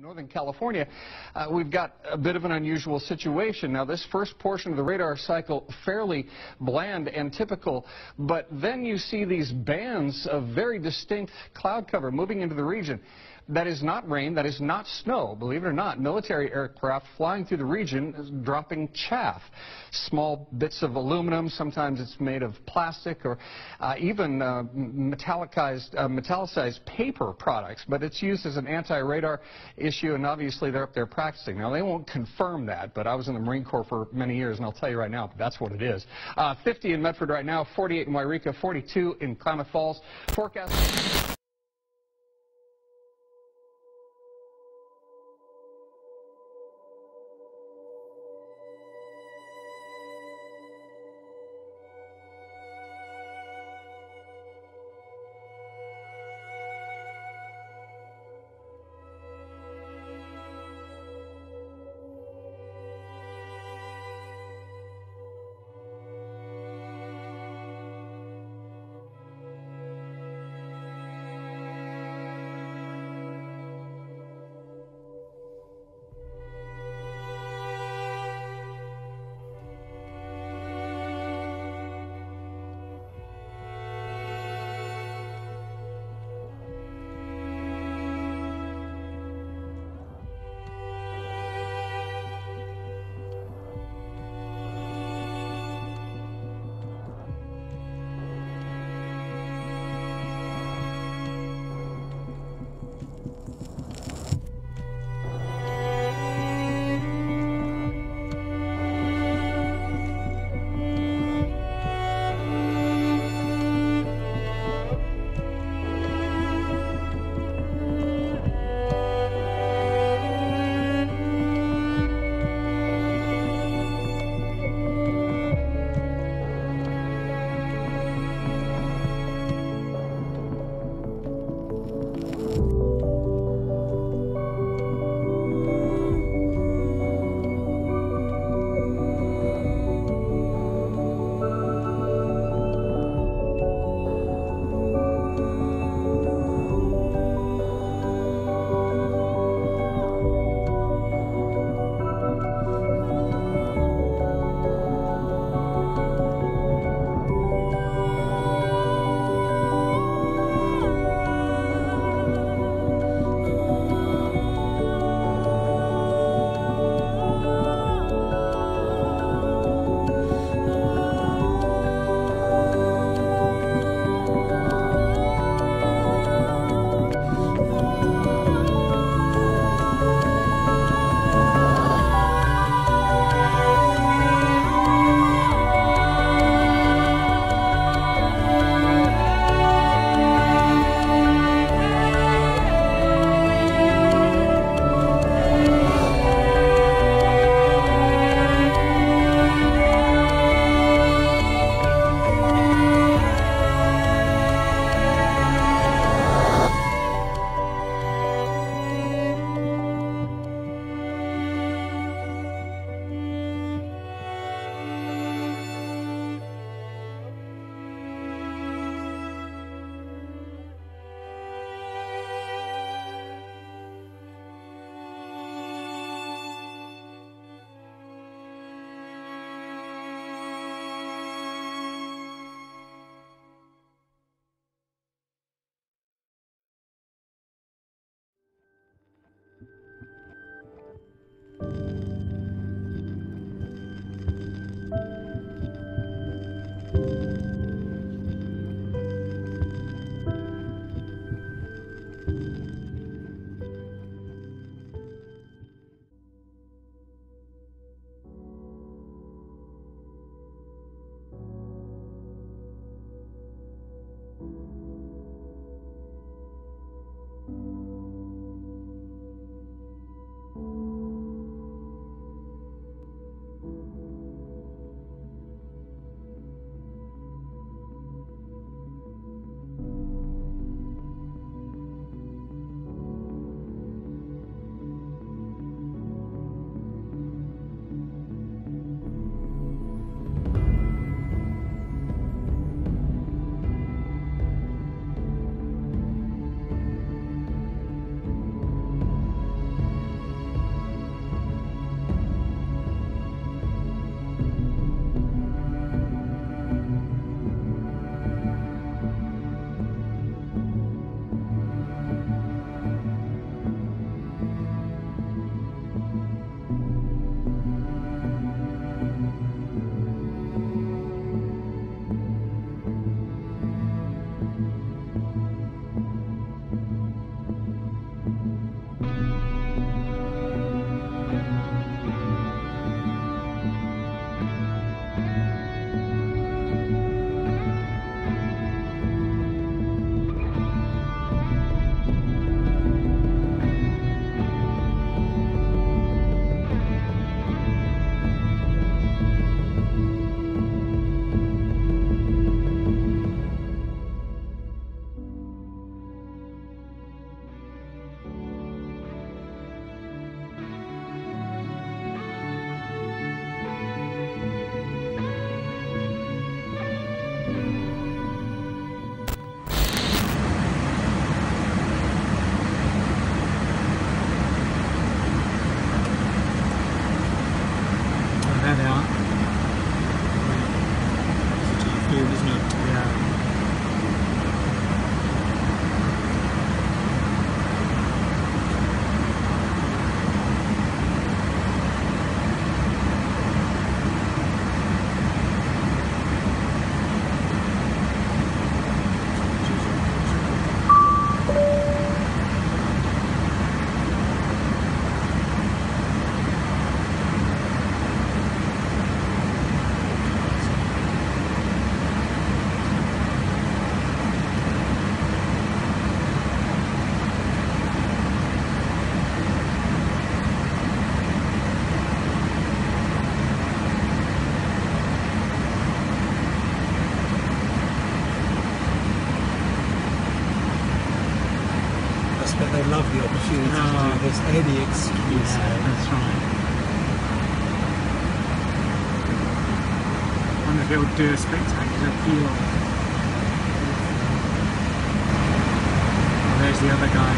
Northern California, we've got a bit of an unusual situation. Now, this first portion of the radar cycle, fairly bland and typical, but then you see these bands of very distinct cloud cover moving into the region. That is not rain, that is not snow. Believe it or not, military aircraft flying through the region dropping chaff. Small bits of aluminum, sometimes it's made of plastic or even metallicized paper products, but it's used as an anti-radar issue, and obviously they're up there practicing. Now, they won't confirm that, but I was in the Marine Corps for many years, and I'll tell you right now, that's what it is. 50 in Medford right now, 48 in Wairika, 42 in Klamath Falls. Forecast. needs to do this any excuse. That's right. I wonder if he'll do a spectacular peel off. Oh, there's the other guy.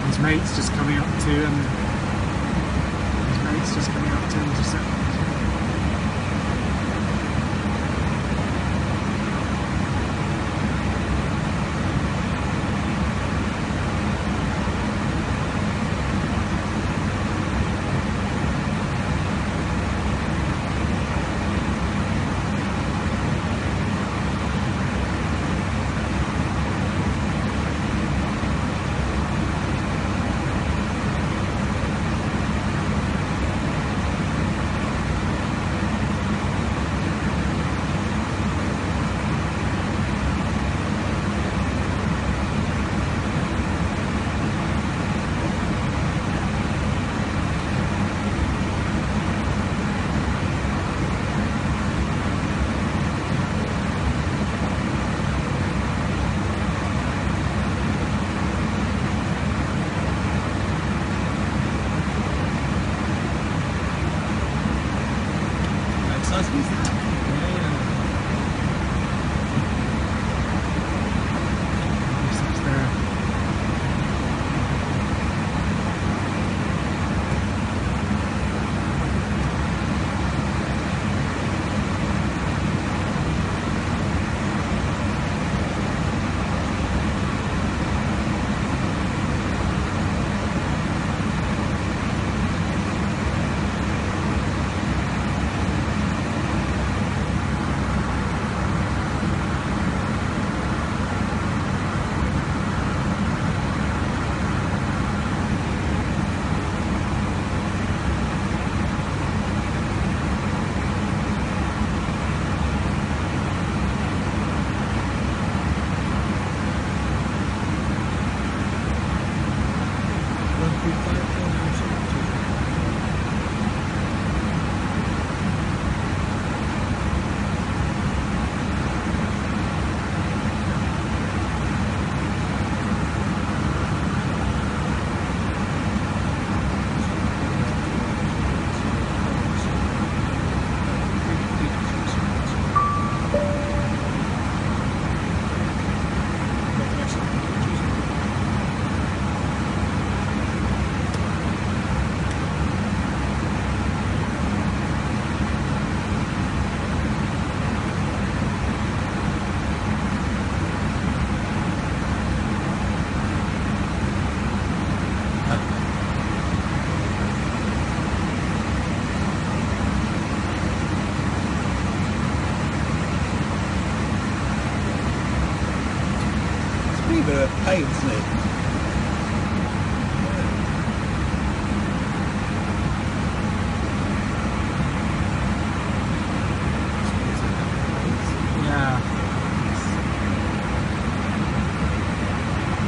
His mate's just coming up to him. Just coming up to him just a second. Bit of a pain, isn't it? Yeah.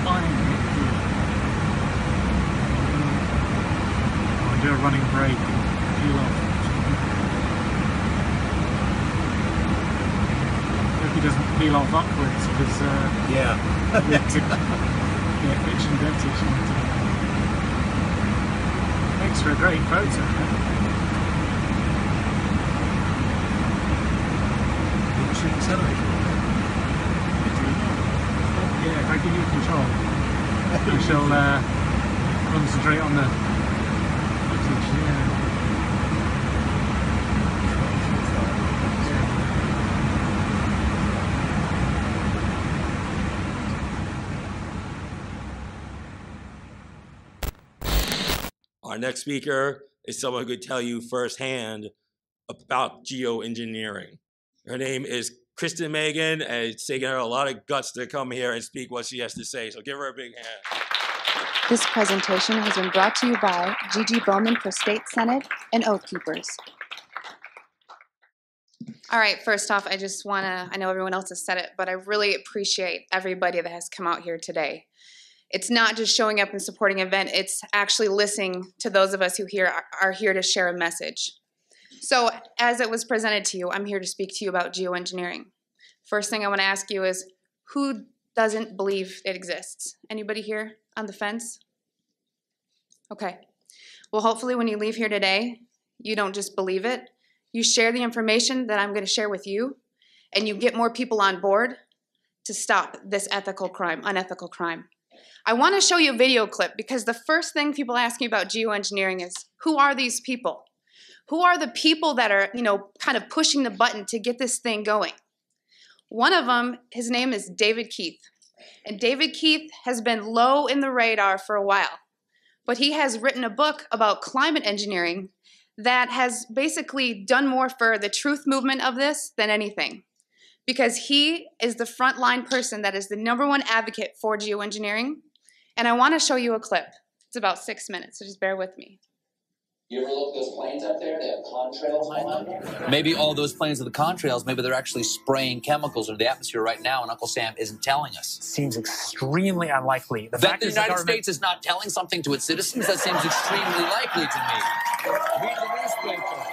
Oh, do a running break. Peel off. Hope he doesn't peel off upwards because yeah. Yeah, itch and dirty. Makes for a great photo. Push the accelerator. Yeah, if I give you control, I shall concentrate on the footage. Yeah. Our next speaker is someone who could tell you firsthand about geoengineering. Her name is Kristen Megan, and it's taken her a lot of guts to come here and speak what she has to say, so give her a big hand. This presentation has been brought to you by Gigi Bowman for State Senate and Oath Keepers. All right, first off, I just want to, I know everyone else has said it, but I really appreciate everybody that has come out here today. It's not just showing up and supporting an event, it's actually listening to those of us who are here to share a message. So, as it was presented to you, I'm here to speak to you about geoengineering. First thing I want to ask you is, who doesn't believe it exists? Anybody here on the fence? Okay. Well, hopefully when you leave here today, you don't just believe it. You share the information that I'm going to share with you, and you get more people on board to stop this unethical crime. I want to show you a video clip because the first thing people ask me about geoengineering is, who are these people? Who are the people that are, kind of pushing the button to get this thing going? One of them, his name is David Keith. And David Keith has been low in the radar for a while. But he has written a book about climate engineering that has basically done more for the truth movement of this than anything. Because he is the frontline person that is the #1 advocate for geoengineering. And I want to show you a clip. It's about 6 minutes, so just bear with me. You ever look at those planes up there? They have contrails on them. Maybe all those planes are the contrails. Maybe they're actually spraying chemicals into the atmosphere right now, and Uncle Sam isn't telling us. Seems extremely unlikely. That the United States is not telling something to its citizens? That seems extremely likely to me. Read the newspaper.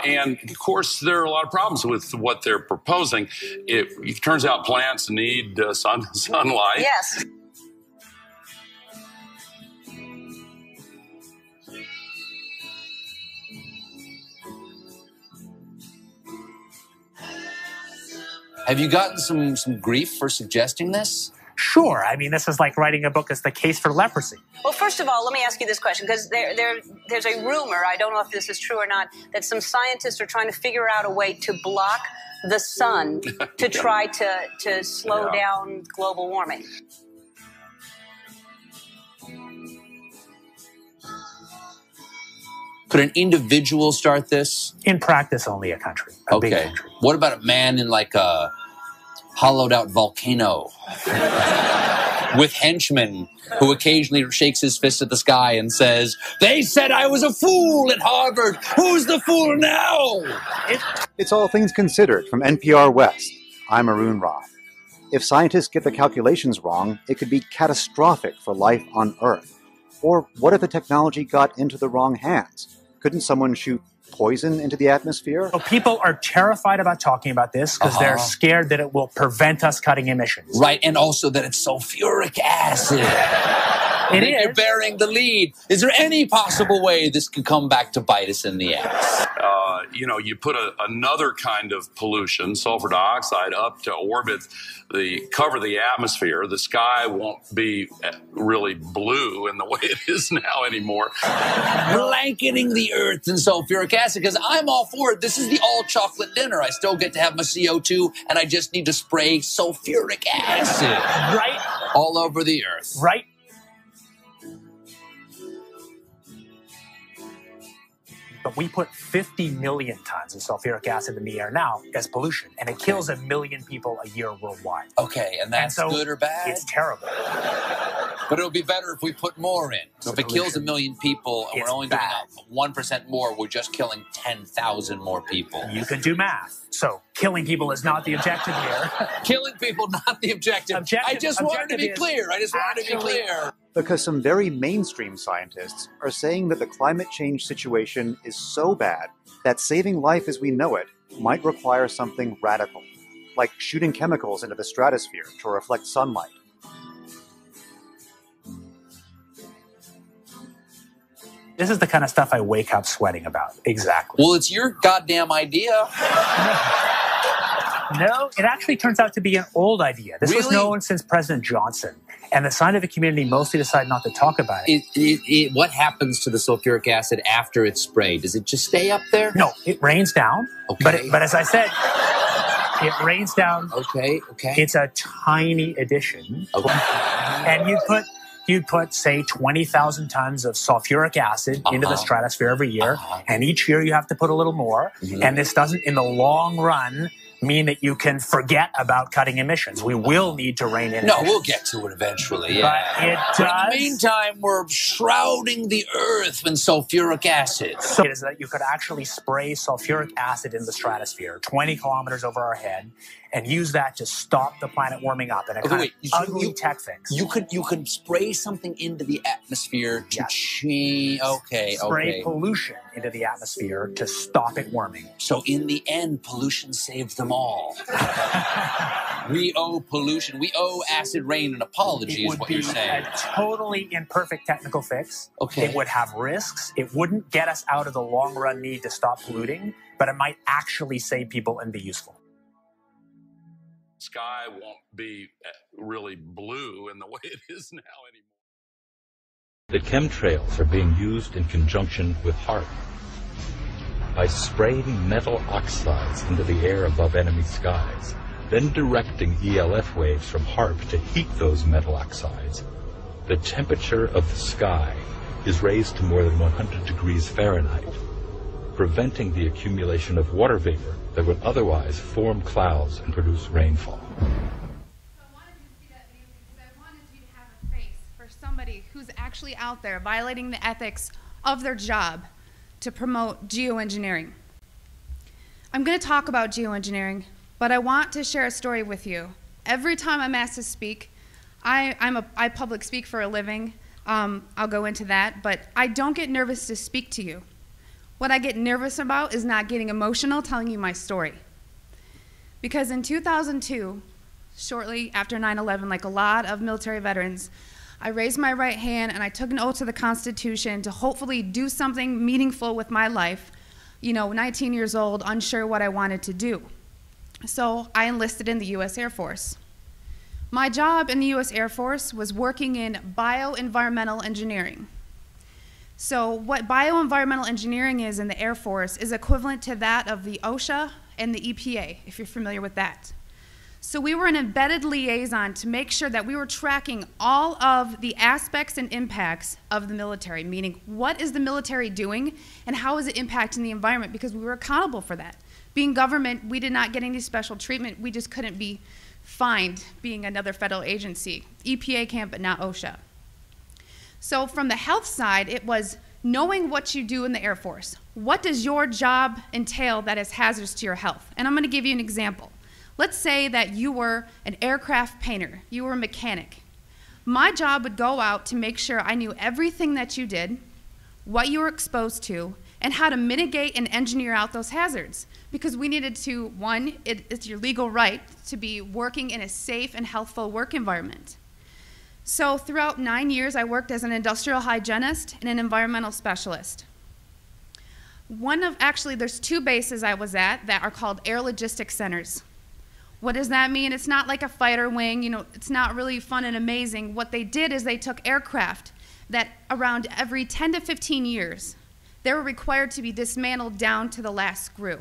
And, of course, there are a lot of problems with what they're proposing. It turns out plants need sunlight. Yes. Have you gotten some grief for suggesting this? Sure. I mean, this is like writing a book as the case for leprosy. Well, first of all, let me ask you this question, because there's a rumor, I don't know if this is true or not, that some scientists are trying to figure out a way to block the sun to try to slow down global warming. Could an individual start this? In practice, only a country. A big country. What about a man in like a hollowed out volcano with henchmen who occasionally shakes his fist at the sky and says, "They said I was a fool at Harvard. Who's the fool now?" It's All Things Considered from NPR West. I'm Arun Roth. If scientists get the calculations wrong, it could be catastrophic for life on Earth. Or what if the technology got into the wrong hands? Couldn't someone shoot poison into the atmosphere? So people are terrified about talking about this because they're scared that it will prevent us cutting emissions. Right, and also that it's sulfuric acid. You're bearing the lead. Is there any possible way this could come back to bite us in the ass? You put another kind of pollution, sulfur dioxide, up to orbit, cover the atmosphere. The sky won't be really blue in the way it is now anymore. Blanketing the earth in sulfuric acid, because I'm all for it. This is the all-chocolate dinner. I still get to have my CO2, and I just need to spray sulfuric acid. Right? All over the earth. Right? But we put 50 million tons of sulfuric acid in the air now as pollution, and it kills 1 million people a year worldwide. Okay, and that's good or bad? It's terrible. But it'll be better if we put more in. So if it kills 1 million people and we're only doing 1% more, we're just killing 10,000 more people. You can do math. So killing people is not the objective here. Killing people, not the objective. I just wanted to be clear. Because some very mainstream scientists are saying that the climate change situation is so bad that saving life as we know it might require something radical, like shooting chemicals into the stratosphere to reflect sunlight. This is the kind of stuff I wake up sweating about. Exactly. Well, it's your goddamn idea. No, it actually turns out to be an old idea. This was known since President Johnson. And the scientific community mostly decided not to talk about it. What happens to the sulfuric acid after it's sprayed? Does it just stay up there? No, it rains down. Okay. But as I said, it rains down. Okay. It's a tiny addition. Okay. And you put, say, 20,000 tons of sulfuric acid into the stratosphere every year. And each year you have to put a little more. And this doesn't, in the long run, mean that you can forget about cutting emissions. We will need to rein in emissions. We'll get to it eventually, yeah. But it does. But in the meantime, we're shrouding the earth in sulfuric acid. So it is that you could actually spray sulfuric acid in the stratosphere 20 kilometers over our head, and use that to stop the planet warming up in a kind of ugly tech fix. You could spray something into the atmosphere to change. Spray pollution into the atmosphere to stop it warming. So in the end, pollution saved them all. We owe pollution. We owe acid rain an apology, is what you're saying. It would be a totally imperfect technical fix. Okay. It would have risks. It wouldn't get us out of the long-run need to stop polluting, but it might actually save people and be useful. Sky won't be really blue in the way it is now anymore. The chemtrails are being used in conjunction with HAARP. By spraying metal oxides into the air above enemy skies, then directing ELF waves from HAARP to heat those metal oxides, the temperature of the sky is raised to more than 100 degrees Fahrenheit, preventing the accumulation of water vapor that would otherwise form clouds and produce rainfall. So I wanted you to see that video because I wanted you to have a face for somebody who's actually out there violating the ethics of their job to promote geoengineering. I'm going to talk about geoengineering, but I want to share a story with you. Every time I'm asked to speak, I public speak for a living. I'll go into that, but I don't get nervous to speak to you. What I get nervous about is not getting emotional telling you my story. Because in 2002, shortly after 9/11, like a lot of military veterans, I raised my right hand and I took an oath to the Constitution to hopefully do something meaningful with my life. 19 years old, unsure what I wanted to do. So I enlisted in the U.S. Air Force. My job in the U.S. Air Force was working in bioenvironmental engineering. So what bioenvironmental engineering is in the Air Force is equivalent to that of the OSHA and the EPA, if you're familiar with that. So we were an embedded liaison to make sure that we were tracking all of the aspects and impacts of the military, meaning what is the military doing and how is it impacting the environment, because we were accountable for that. Being government, we did not get any special treatment. We just couldn't be fined being another federal agency. EPA can, but not OSHA. So from the health side, it was knowing what you do in the Air Force. What does your job entail that is hazardous to your health? And I'm going to give you an example. Let's say that you were an aircraft painter. You were a mechanic. My job would go out to make sure I knew everything that you did, what you were exposed to, and how to mitigate and engineer out those hazards. Because we needed to, one, it's your legal right to be working in a safe and healthful work environment. So throughout 9 years, I worked as an industrial hygienist and an environmental specialist. Actually, there's two bases I was at that are called air logistics centers. What does that mean? It's not like a fighter wing, it's not really fun and amazing. What they did is they took aircraft that around every 10 to 15 years, they were required to be dismantled down to the last screw.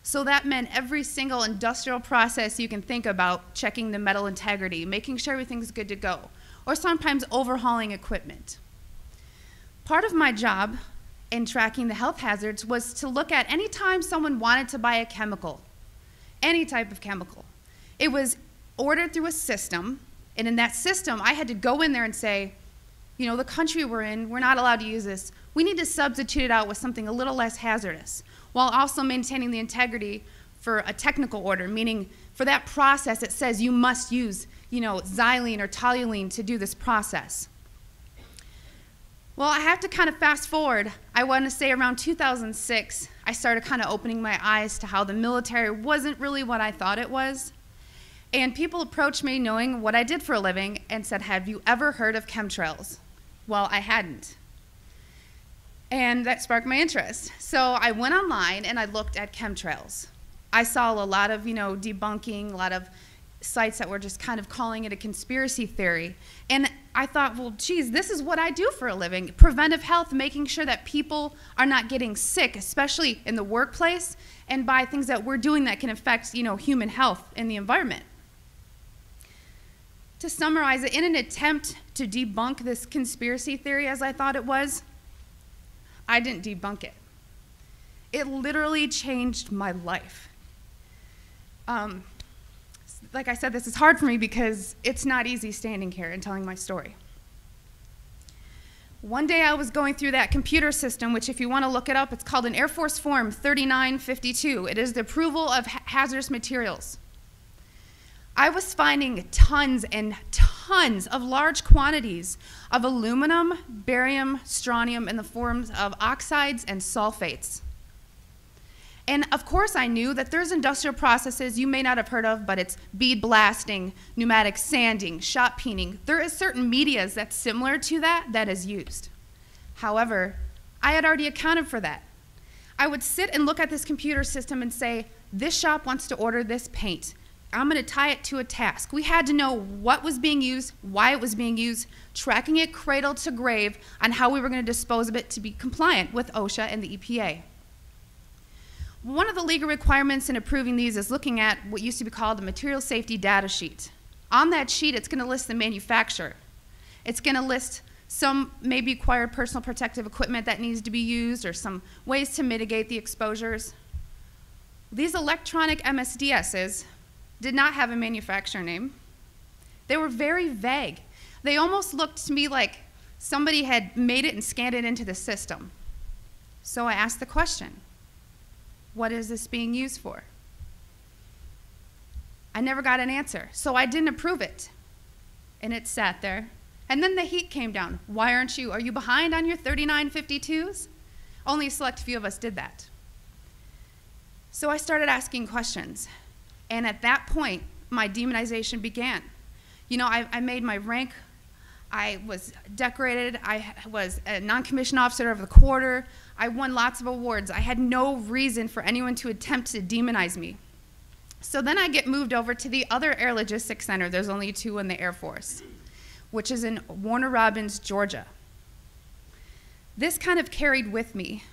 So that meant every single industrial process you can think about, checking the metal integrity, making sure everything's good to go, or sometimes overhauling equipment. Part of my job in tracking the health hazards was to look at any time someone wanted to buy a chemical, any type of chemical. It was ordered through a system, and in that system, I had to go in there and say, the country we're in, we're not allowed to use this. We need to substitute it out with something a little less hazardous, while also maintaining the integrity for a technical order, meaning for that process, it says you must use, xylene or toluene to do this process. Well, I have to kind of fast forward. I want to say around 2006, I started kind of opening my eyes to how the military wasn't really what I thought it was. And people approached me knowing what I did for a living and said, have you ever heard of chemtrails? Well, I hadn't. And that sparked my interest. So I went online and I looked at chemtrails. I saw a lot of, debunking, a lot of sites that were just kind of calling it a conspiracy theory. And I thought, well, geez, this is what I do for a living. Preventive health, making sure that people are not getting sick, especially in the workplace, and by things that we're doing that can affect, human health and the environment. To summarize it, in an attempt to debunk this conspiracy theory as I thought it was, I didn't debunk it. It literally changed my life. Like I said, this is hard for me because it's not easy standing here and telling my story. One day I was going through that computer system, which if you want to look it up, it's called an Air Force Form 3952. It is the approval of hazardous materials. I was finding tons and tons of large quantities of aluminum, barium, strontium in the forms of oxides and sulfates. And of course I knew that there's industrial processes you may not have heard of, but it's bead blasting, pneumatic sanding, shot peening. There is certain medias that's similar to that is used. However, I had already accounted for that. I would sit and look at this computer system and say, this shop wants to order this paint. I'm going to tie it to a task. We had to know what was being used, why it was being used, tracking it cradle to grave on how we were going to dispose of it to be compliant with OSHA and the EPA. One of the legal requirements in approving these is looking at what used to be called a material safety data sheet. On that sheet, it's going to list the manufacturer. It's going to list some maybe acquired personal protective equipment that needs to be used or some ways to mitigate the exposures. These electronic MSDSs did not have a manufacturer name. They were very vague. They almost looked to me like somebody had made it and scanned it into the system. So I asked the question, what is this being used for? I never got an answer, so I didn't approve it. And it sat there. And then the heat came down. Why aren't you? Are you behind on your 3952s? Only a select few of us did that. So I started asking questions. And at that point, my demonization began. You know, I made my rank. I was decorated. I was a non-commissioned officer of the quarter. I won lots of awards. I had no reason for anyone to attempt to demonize me. So then I get moved over to the other Air Logistics Center. There's only 2 in the Air Force, which is in Warner Robins, Georgia. This kind of carried with me.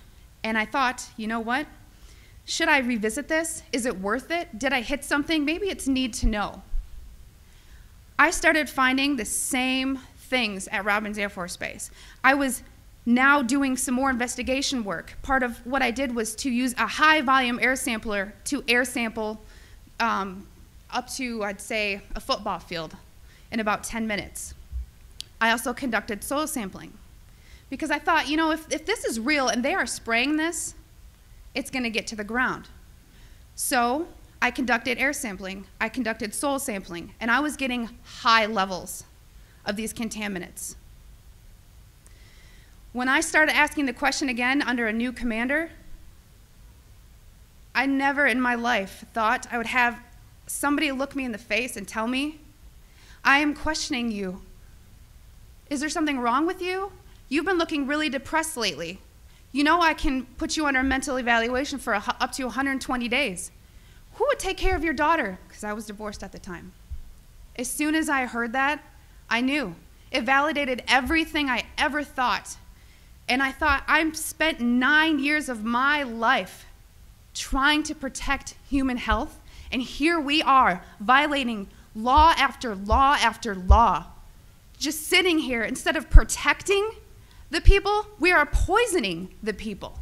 And I thought, you know what? Should I revisit this? Is it worth it? Did I hit something? Maybe it's need to know. I started finding the same things at Robins Air Force Base. I was now doing some more investigation work. Part of what I did was to use a high volume air sampler to air sample up to, I'd say, a football field in about 10 minutes. I also conducted soil sampling because I thought, you know, if this is real and they are spraying this, it's going to get to the ground. So I conducted air sampling, I conducted soil sampling, and I was getting high levels of these contaminants. When I started asking the question again under a new commander, I never in my life thought I would have somebody look me in the face and tell me, I am questioning you. Is there something wrong with you? You've been looking really depressed lately. You know I can put you under a mental evaluation for up to 120 days. Who would take care of your daughter? Because I was divorced at the time. As soon as I heard that, I knew. It validated everything I ever thought. And I thought, I've spent 9 years of my life trying to protect human health, and here we are violating law after law after law. Just sitting here, instead of protecting the people, we are poisoning the people.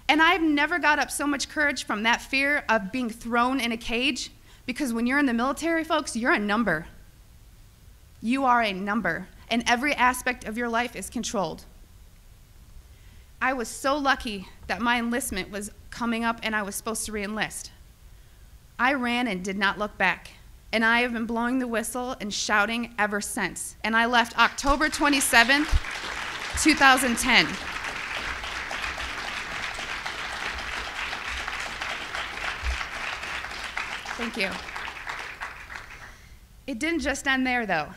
And I've never got up so much courage from that fear of being thrown in a cage, because when you're in the military, folks, you're a number. You are a number, and every aspect of your life is controlled. I was so lucky that my enlistment was coming up and I was supposed to re-enlist. I ran and did not look back. And I have been blowing the whistle and shouting ever since. And I left October 27th, 2010. Thank you. It didn't just end there, though.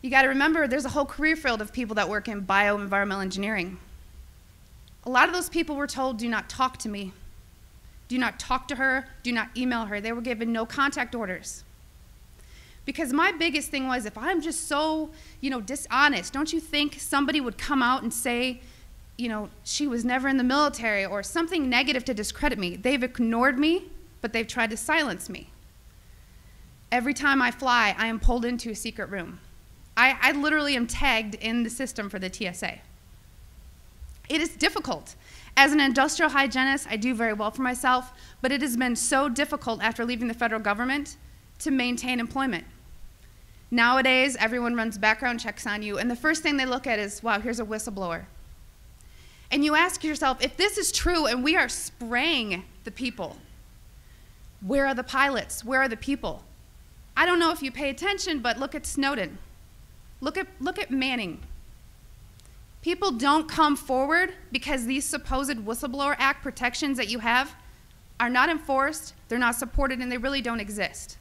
You got to remember, there's a whole career field of people that work in bioenvironmental engineering. A lot of those people were told, do not talk to me. Do not talk to her, do not email her. They were given no contact orders. Because my biggest thing was, if I'm just so, dishonest, don't you think somebody would come out and say, she was never in the military or something negative to discredit me? They've ignored me, but they've tried to silence me. Every time I fly, I am pulled into a secret room. I literally am tagged in the system for the TSA. It is difficult. As an industrial hygienist, I do very well for myself, but it has been so difficult after leaving the federal government to maintain employment. Nowadays, everyone runs background checks on you, and the first thing they look at is, wow, here's a whistleblower. And you ask yourself, if this is true and we are spraying the people, Where are the pilots? Where are the people? I don't know if you pay attention, but look at Snowden. Look at Manning. People don't come forward because these supposed Whistleblower Act protections that you have are not enforced, they're not supported, and they really don't exist.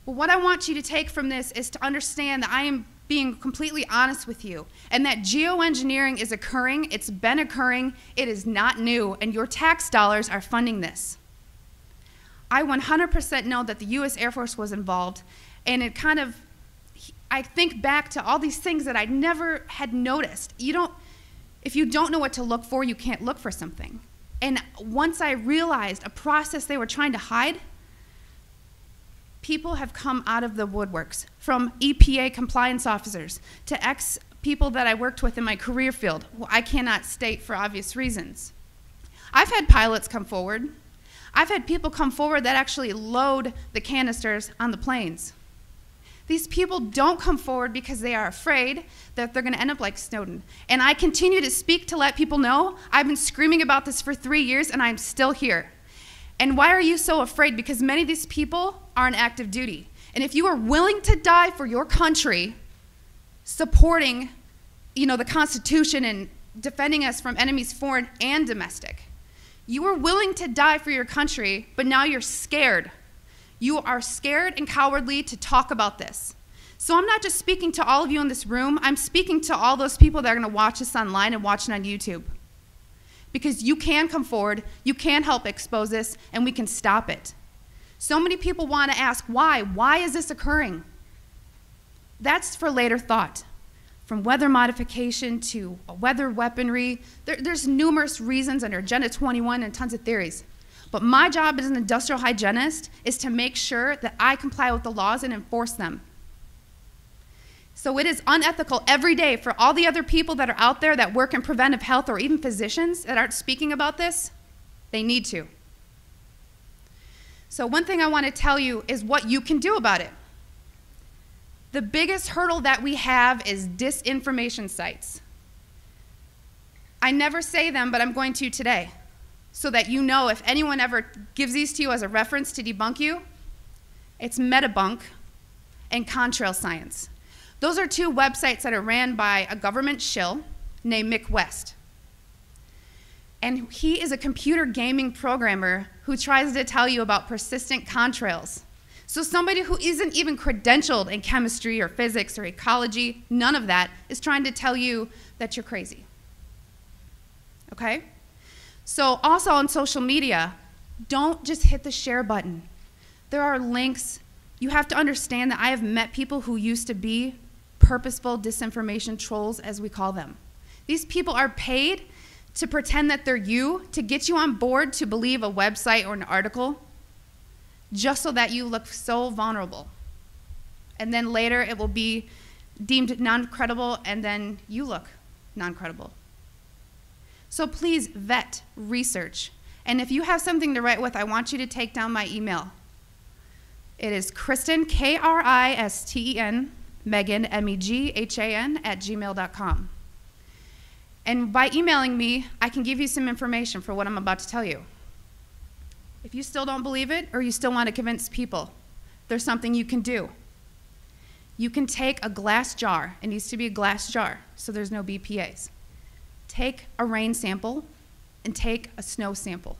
But what I want you to take from this is to understand that I am being completely honest with you, and that geoengineering is occurring, it's been occurring, it is not new, and your tax dollars are funding this. I 100% know that the US Air Force was involved, and it kind of, I think back to all these things that I never had noticed. If you don't know what to look for, you can't look for something. And once I realized a process they were trying to hide, people have come out of the woodworks, from EPA compliance officers to ex-people that I worked with in my career field, who I cannot state for obvious reasons. I've had pilots come forward. I've had people come forward that actually load the canisters on the planes. These people don't come forward because they are afraid that they're going to end up like Snowden. And I continue to speak to let people know I've been screaming about this for 3 years and I'm still here. And why are you so afraid? Because many of these people are on active duty. And if you are willing to die for your country, supporting, the Constitution and defending us from enemies foreign and domestic, you are willing to die for your country, but now you're scared. You are scared and cowardly to talk about this. So I'm not just speaking to all of you in this room, I'm speaking to all those people that are going to watch this online and watch it on YouTube. Because you can come forward, you can help expose this, and we can stop it. So many people want to ask, why? Why is this occurring? That's for later thought. From weather modification to weather weaponry, there's numerous reasons under Agenda 21 and tons of theories. But my job as an industrial hygienist is to make sure that I comply with the laws and enforce them. So it is unethical every day for all the other people that are out there that work in preventive health, or even physicians that aren't speaking about this. They need to. So one thing I want to tell you is what you can do about it. The biggest hurdle that we have is disinformation sites. I never say them, but I'm going to today, so that you know if anyone ever gives these to you as a reference to debunk you, it's Metabunk and Contrail Science. Those are two websites that are ran by a government shill named Mick West. And he is a computer gaming programmer who tries to tell you about persistent contrails. So somebody who isn't even credentialed in chemistry or physics or ecology, none of that, is trying to tell you that you're crazy. Okay? So also on social media, don't just hit the share button. There are links. You have to understand that I have met people who used to be purposeful disinformation trolls, as we call them. These people are paid to pretend that they're you, to get you on board to believe a website or an article, just so that you look so vulnerable. And then later it will be deemed non-credible, and then you look non-credible. So please vet, research. And if you have something to write with, I want you to take down my email. It is Kristen, Kristen, Megan, Meghan, @gmail.com. And by emailing me, I can give you some information for what I'm about to tell you. If you still don't believe it, or you still want to convince people, there's something you can do. You can take a glass jar. It needs to be a glass jar, so there's no BPAs. Take a rain sample and take a snow sample.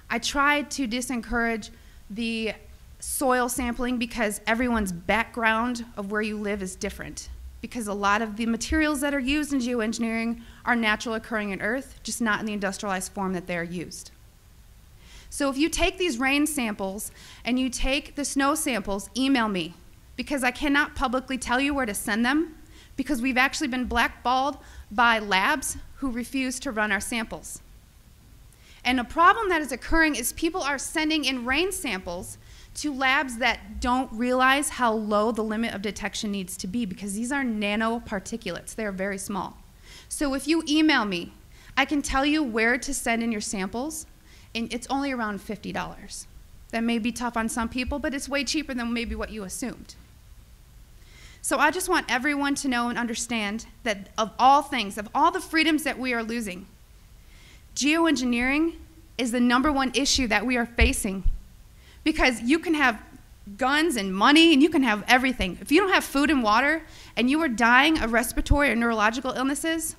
I tried to disencourage the soil sampling because everyone's background of where you live is different. Because a lot of the materials that are used in geoengineering are natural occurring in Earth, just not in the industrialized form that they're used. So if you take these rain samples and you take the snow samples, email me, because I cannot publicly tell you where to send them, because we've actually been blackballed by labs who refuse to run our samples. And a problem that is occurring is people are sending in rain samples to labs that don't realize how low the limit of detection needs to be, because these are nanoparticulates. They are very small. So if you email me, I can tell you where to send in your samples, and it's only around $50. That may be tough on some people, but it's way cheaper than maybe what you assumed. So I just want everyone to know and understand that of all things, of all the freedoms that we are losing, geoengineering is the #1 issue that we are facing. Because you can have guns and money and you can have everything. If you don't have food and water and you are dying of respiratory or neurological illnesses,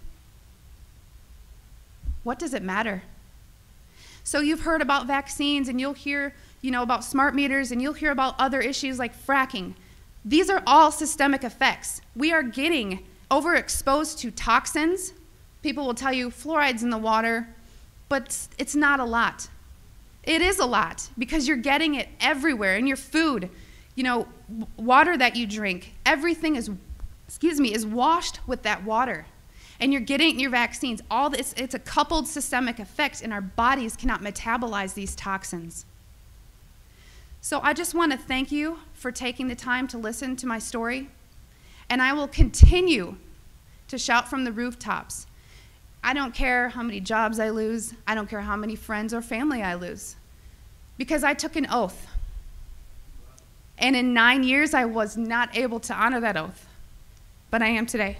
what does it matter? So you've heard about vaccines and you'll hear, about smart meters and you'll hear about other issues like fracking. These are all systemic effects. We are getting overexposed to toxins. People will tell you fluoride's in the water, but it's not a lot. It is a lot because you're getting it everywhere in your food, water that you drink. Everything is washed with that water. And you're getting your vaccines. All this, it's a coupled systemic effect, and our bodies cannot metabolize these toxins. So I just want to thank you for taking the time to listen to my story, and I will continue to shout from the rooftops. I don't care how many jobs I lose. I don't care how many friends or family I lose, because I took an oath. And in 9 years, I was not able to honor that oath, but I am today.